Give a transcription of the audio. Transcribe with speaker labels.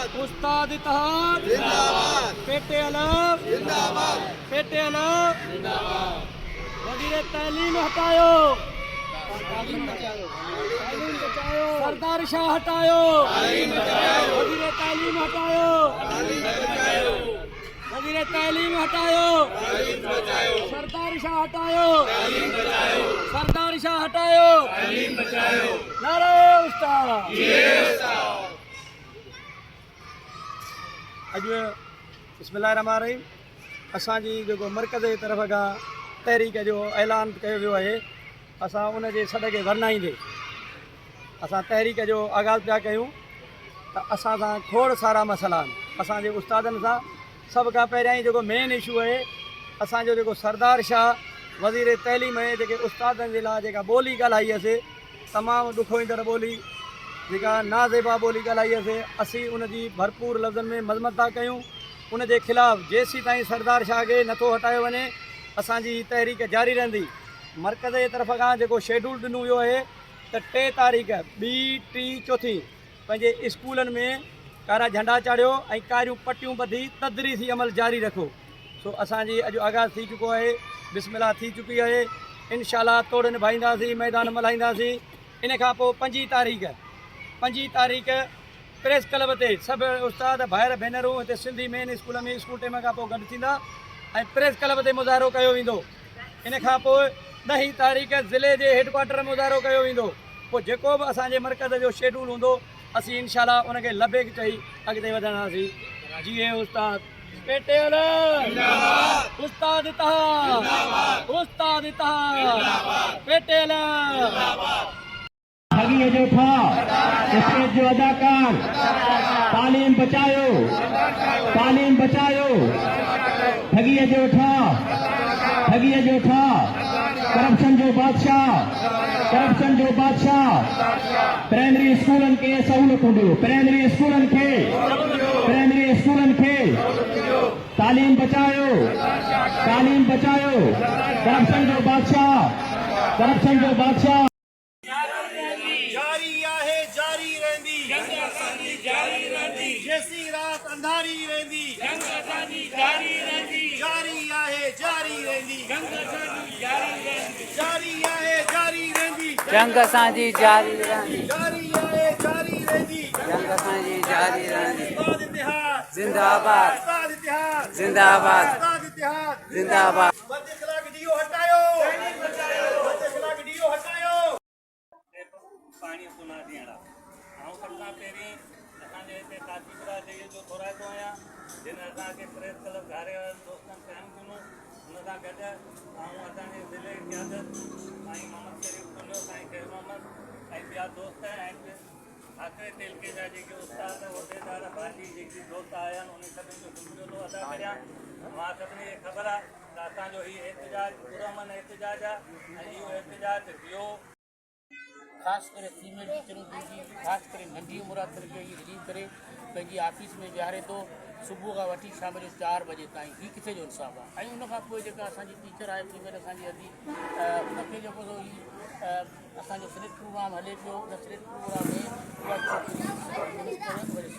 Speaker 1: उस्ताद इत्तेहाद जिंदाबाद, पेटे अलग जिंदाबाद, पेटे अलग जिंदाबाद। वजीर तालीम हटायो, तालीम बचाओ, तालीम बचाओ। सरदार शाह हटायो, तालीम बचाओ। वजीर तालीम हटायो, तालीम बचाओ। वजीर तालीम हटायो, तालीम बचाओ। सरदार शाह हटायो, तालीम बचाओ। सरदार शाह हटायो, तालीम बचाओ। नारे उस्ताद, ये उस्ताद। अज बिस्मिल्लाहिर्रहमानिर्रहीम असांजी जेको मरकज़ जी तरफ़ खां तहरीक जो ऐलान कयो वियो आहे, असां उन जे सॾ खे वरनाईंदे असां तहरीक जो आगाज़ पिया कयूं त असां सां खोड़ सारा मसइला आहिनि। असांजे उस्तादनि सां सभ खां पहिरियां ई जेको मेन इशू आहे, असांजो जेको सरदार शाह वज़ीर तइलीम आहे, जेके उस्तादनि जे लाइ जेका ॿोली ॻाल्हाई हुअसीं, तमामु ॾुखो ईंदड़ ॿोली, जेका नाज़ेबा ॿोली ॻाल्हाई हुअसीं, असीं उनजी भरपूर लफ़्ज़नि में मज़मत था कयूं। उन जे ख़िलाफ़ु जेसीं ताईं सरदार शाह खे नथो हटायो वञे, असांजी तहरीक जारी रहंदी। मरकज़ जे तरफ़ खां जेको शेड्यूल ॾिनो वियो आहे त 3 तारीख़ 2, 3, 4 पंहिंजे स्कूलनि में कारा झंडा चाढ़ियो ऐं कारियूं पटियूं ॿधी तदरीसी अमल जारी रखो। सो असांजी अॼु आगाज़ थी चुको आहे, बिस्मिल्लाह थी चुकी आहे। इंशाअल्लाह तोड़ निभाईंदासीं, मैदान मल्हाईंदासीं। इन खां पोइ 5 तारीख़ प्रेस क्लब ते सभु उस्ताद भाइर भेनरूं हिते सिंधी मेन स्कूल में स्कूल टाइम खां पोइ गॾु थींदा ऐं प्रेस क्लब ते मुज़ाहिरो कयो वेंदो। इन खां पोइ 10 तारीख़ ज़िले जे हेडक्वाटर में मुज़ाहिरो कयो वेंदो। पोइ जेको बि असांजे मरकज़ जो शेड्यूल हूंदो, असीं इंशाअल्लाह उनखे लबे चई अॻिते वधंदासीं। जीअं उस्ताद पेटे जिंदाबाद, उस्ताद इत्तेहाद जिंदाबाद, उस्ताद इत्तेहाद पेटे जिंदाबाद।
Speaker 2: ठगी जो था स्टेज जो अदाकार, तालीम बचायो, तालीम बचायो। ठगी जो था, ठगी जो था, करप्शन जो बादशाह, करप्शन जो बादशाह। प्राइमरी स्कूलन के सहूलत ॾियो, प्राइमरी स्कूलन खे तालीम बचायो, तालीम बचायो। करप्शन जो बादशाह, करप्शन जो बादशाह।
Speaker 1: जारी आहे, जारी रहंदी, जंग असांजी जारी रहंदी। जेसी रात अंधारी रहंदी, जंग असांजी जारी रहंदी। जारी आहे, जारी रहंदी, जंग असांजी जारी रहंदी। जारी आहे, जारी रहंदी,
Speaker 3: जंग असांजी जारी रहंदी।
Speaker 1: जारी आहे, जारी रहंदी,
Speaker 3: जंग असांजी जारी रहंदी।
Speaker 1: उस्ताद इत्तेहाद
Speaker 3: जिंदाबाद,
Speaker 1: उस्ताद इत्तेहाद
Speaker 3: जिंदाबाद,
Speaker 1: उस्ताद इत्तेहाद
Speaker 3: जिंदाबाद।
Speaker 1: बद इखलाक डीओ हटायो, बद इखलाक डीओ हटायो। पाणी सुना ॾियणा ऐं सभु पहिरीं असांजे हिते काशी बिरादरीअ जो थोराइतो आहियां, जिन असांखे प्रेस क्लब घारे वारनि दोस्तनि क़ाइमु ॾिनो। हुन सां गॾु ऐं असांजे ज़िले क़यादत साईं मोहम्मद शरीफ़ कुल्लो, साईं ख़ैर मोहम्मद ऐं ॿिया दोस्त ऐं ठाकरे तेलके जा जेके उस्ताद उहिदेदार भाती जेके दोस्त आया आहिनि, उन सभिनी जो शुक्रियो थो अदा करियां। मां सभिनी खे ख़बर आहे त असांजो हीउ एहतिजाज पुरअमन एहतिजाज आहे ऐं इहो एहतिजाज ॿियो ख़ासि करे फीमेल टीचरूं पंहिंजी ख़ासि करे नंढी उमिरि खे रिलीव करे पंहिंजी ऑफिस में विहारे थो, सुबुह खां वठी शाम जो 4 बजे ताईं। हीउ किथे जो इंसाफ़ आहे? ऐं उनखां पोइ जेका असांजी टीचर आहे फीमेल असांजी अदी, उनखे जेको असांजो सिलेक्ट प्रोग्राम हले पियो, उन सिलेक्ट प्रोग्राम में उहा छोकिरी मिनिस्टर वरी